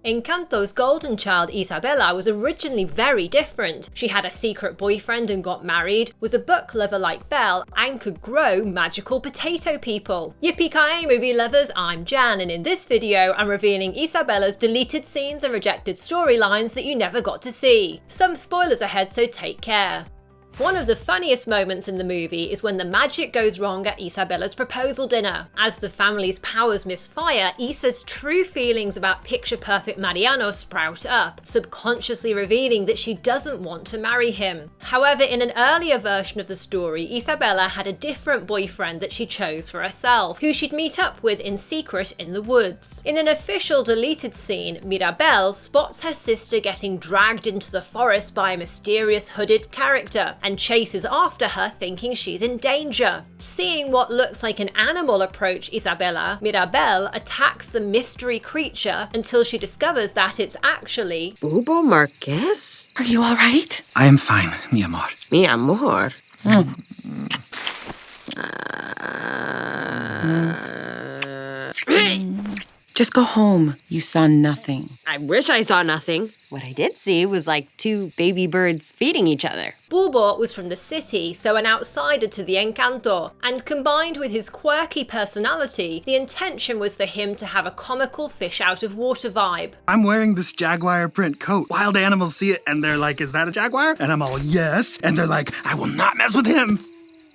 Encanto's golden child Isabela was originally very different. She had a secret boyfriend and got married, was a book lover like Belle, and could grow magical potato people. Yippee-ki-yay movie lovers, I'm Jan, and in this video I'm revealing Isabela's deleted scenes and rejected storylines that you never got to see. Some spoilers ahead, so take care. One of the funniest moments in the movie is when the magic goes wrong at Isabela's proposal dinner. As the family's powers misfire, Isa's true feelings about picture-perfect Mariano sprout up, subconsciously revealing that she doesn't want to marry him. However, in an earlier version of the story, Isabela had a different boyfriend that she chose for herself, who she'd meet up with in secret in the woods. In an official deleted scene, Mirabel spots her sister getting dragged into the forest by a mysterious hooded character, and chases after her thinking she's in danger. Seeing what looks like an animal approach Isabela, Mirabel attacks the mystery creature until she discovers that it's actually Bubo Marquez? Are you all right? I am fine, mi amor. Mi amor. Just go home. You saw nothing. I wish I saw nothing. What I did see was like two baby birds feeding each other. Bubo was from the city, so an outsider to the Encanto, and combined with his quirky personality, the intention was for him to have a comical fish out of water vibe. I'm wearing this jaguar print coat. Wild animals see it and they're like, is that a jaguar? And I'm all, yes. And they're like, I will not mess with him.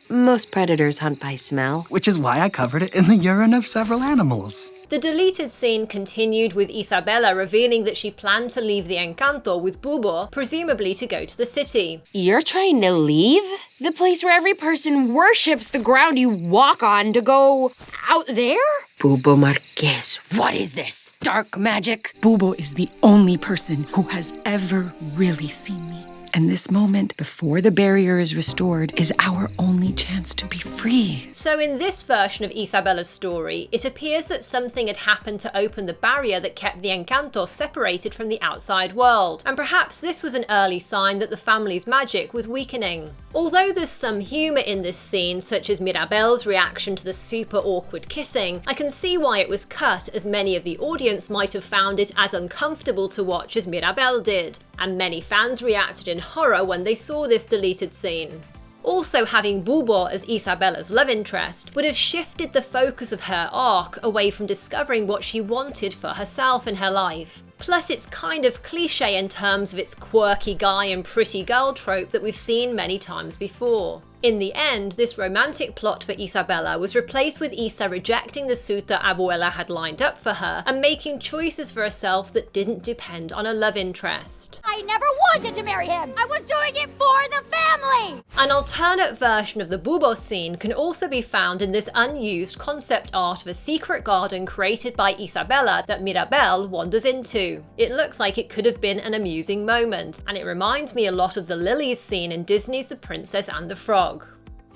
Most predators hunt by smell. Which is why I covered it in the urine of several animals. The deleted scene continued with Isabela revealing that she planned to leave the Encanto with Bubo, presumably to go to the city. You're trying to leave? The place where every person worships the ground you walk on to go out there? Bubo Marquez, what is this? Dark magic? Bubo is the only person who has ever really seen me. And this moment, before the barrier is restored, is our only chance to be free. So in this version of Isabela's story, it appears that something had happened to open the barrier that kept the Encanto separated from the outside world, and perhaps this was an early sign that the family's magic was weakening. Although there's some humour in this scene, such as Mirabel's reaction to the super awkward kissing, I can see why it was cut, as many of the audience might have found it as uncomfortable to watch as Mirabel did, and many fans reacted in horror when they saw this deleted scene. Also, having Bubo as Isabela's love interest would have shifted the focus of her arc away from discovering what she wanted for herself in her life. Plus, it's kind of cliche in terms of its quirky guy and pretty girl trope that we've seen many times before. In the end, this romantic plot for Isabela was replaced with Isa rejecting the suitor Abuela had lined up for her and making choices for herself that didn't depend on a love interest. I never wanted to marry him! I was doing it for the family! An alternate version of the Bubo scene can also be found in this unused concept art of a secret garden created by Isabela that Mirabel wanders into. It looks like it could have been an amusing moment, and it reminds me a lot of the lilies scene in Disney's The Princesa And The Frog.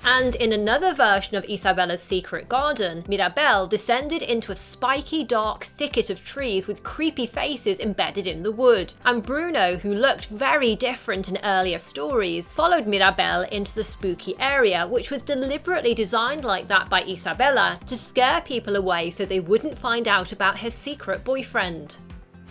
And in another version of Isabela's secret garden, Mirabel descended into a spiky dark thicket of trees with creepy faces embedded in the wood, and Bruno, who looked very different in earlier stories, followed Mirabel into the spooky area, which was deliberately designed like that by Isabela to scare people away so they wouldn't find out about her secret boyfriend.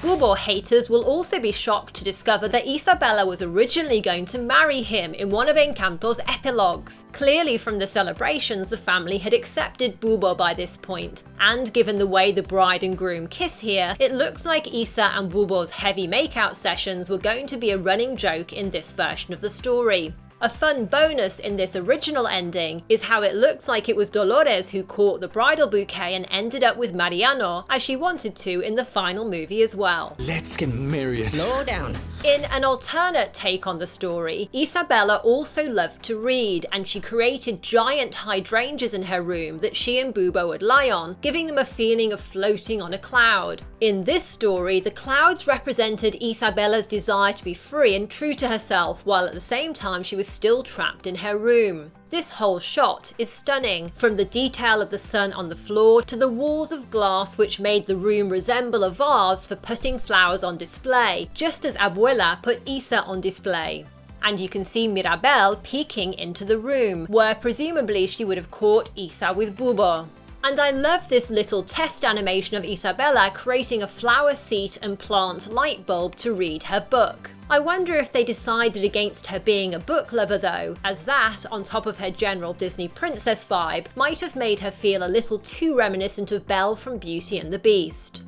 Bubo haters will also be shocked to discover that Isabela was originally going to marry him in one of Encanto's epilogues. Clearly from the celebrations, the family had accepted Bubo by this point, and given the way the bride and groom kiss here, it looks like Isa and Bubo's heavy makeout sessions were going to be a running joke in this version of the story. A fun bonus in this original ending is how it looks like it was Dolores who caught the bridal bouquet and ended up with Mariano, as she wanted to in the final movie as well. Let's get married. Slow down. In an alternate take on the story, Isabela also loved to read, and she created giant hydrangeas in her room that she and Bubo would lie on, giving them a feeling of floating on a cloud. In this story, the clouds represented Isabela's desire to be free and true to herself, while at the same time she was still trapped in her room. This whole shot is stunning, from the detail of the sun on the floor to the walls of glass which made the room resemble a vase for putting flowers on display, just as Abuela put Isa on display. And you can see Mirabel peeking into the room, where presumably she would have caught Isa with Bubo. And I love this little test animation of Isabela creating a flower seat and plant light bulb to read her book. I wonder if they decided against her being a book lover though, as that, on top of her general Disney princess vibe, might have made her feel a little too reminiscent of Belle from Beauty and the Beast.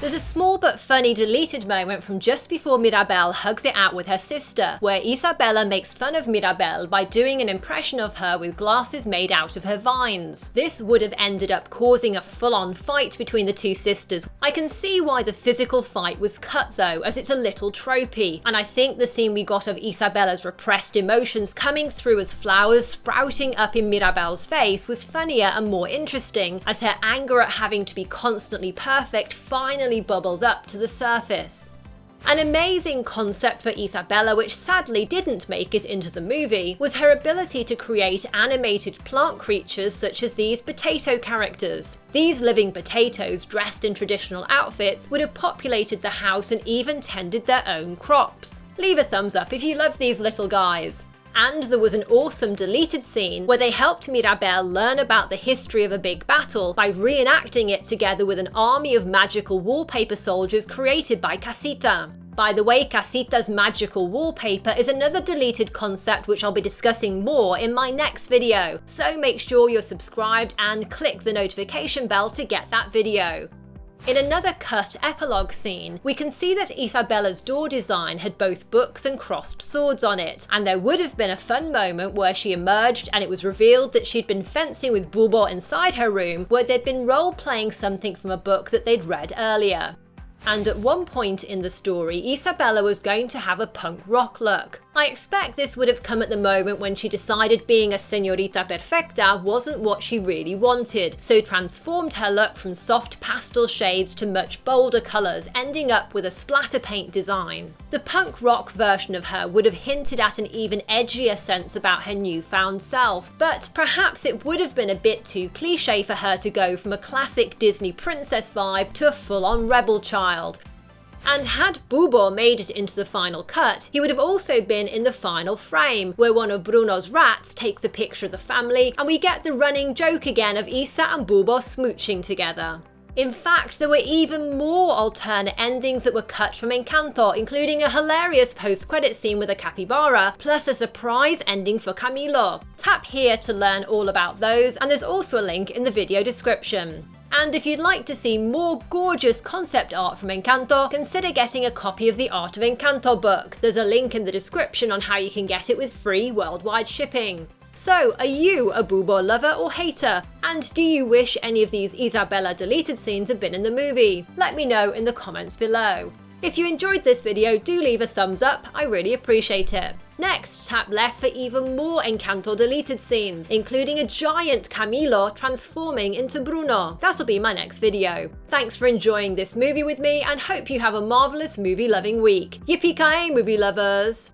There's a small but funny deleted moment from just before Mirabel hugs it out with her sister, where Isabela makes fun of Mirabel by doing an impression of her with glasses made out of her vines. This would have ended up causing a full-on fight between the two sisters. I can see why the physical fight was cut though, as it's a little tropey, and I think the scene we got of Isabela's repressed emotions coming through as flowers sprouting up in Mirabel's face was funnier and more interesting, as her anger at having to be constantly perfect finally bubbles up to the surface. An amazing concept for Isabela, which sadly didn't make it into the movie, was her ability to create animated plant creatures such as these potato characters. These living potatoes dressed in traditional outfits would have populated the house and even tended their own crops. Leave a thumbs up if you love these little guys. And there was an awesome deleted scene where they helped Mirabel learn about the history of a big battle by reenacting it together with an army of magical wallpaper soldiers created by Casita. By the way, Casita's magical wallpaper is another deleted concept which I'll be discussing more in my next video, so make sure you're subscribed and click the notification bell to get that video. In another cut epilogue scene, we can see that Isabela's door design had both books and crossed swords on it, and there would have been a fun moment where she emerged and it was revealed that she'd been fencing with Bubo inside her room, where they'd been role-playing something from a book that they'd read earlier. And at one point in the story, Isabela was going to have a punk rock look. I expect this would have come at the moment when she decided being a señorita perfecta wasn't what she really wanted, so transformed her look from soft pastel shades to much bolder colours, ending up with a splatter paint design. The punk rock version of her would have hinted at an even edgier sense about her newfound self, but perhaps it would have been a bit too cliche for her to go from a classic Disney princess vibe to a full-on rebel child. And had Bubo made it into the final cut, he would have also been in the final frame, where one of Bruno's rats takes a picture of the family, and we get the running joke again of Isa and Bubo smooching together. In fact, there were even more alternate endings that were cut from Encanto, including a hilarious post-credit scene with a capybara, plus a surprise ending for Camilo. Tap here to learn all about those, and there's also a link in the video description. And if you'd like to see more gorgeous concept art from Encanto, consider getting a copy of the Art of Encanto book. There's a link in the description on how you can get it with free worldwide shipping. So, are you a Bubo lover or hater? And do you wish any of these Isabela deleted scenes had been in the movie? Let me know in the comments below. If you enjoyed this video, do leave a thumbs up, I really appreciate it. Next, tap left for even more Encanto deleted scenes, including a giant Camilo transforming into Bruno. That'll be my next video. Thanks for enjoying this movie with me, and hope you have a marvellous movie-loving week. Yippee-ki-yay, movie lovers!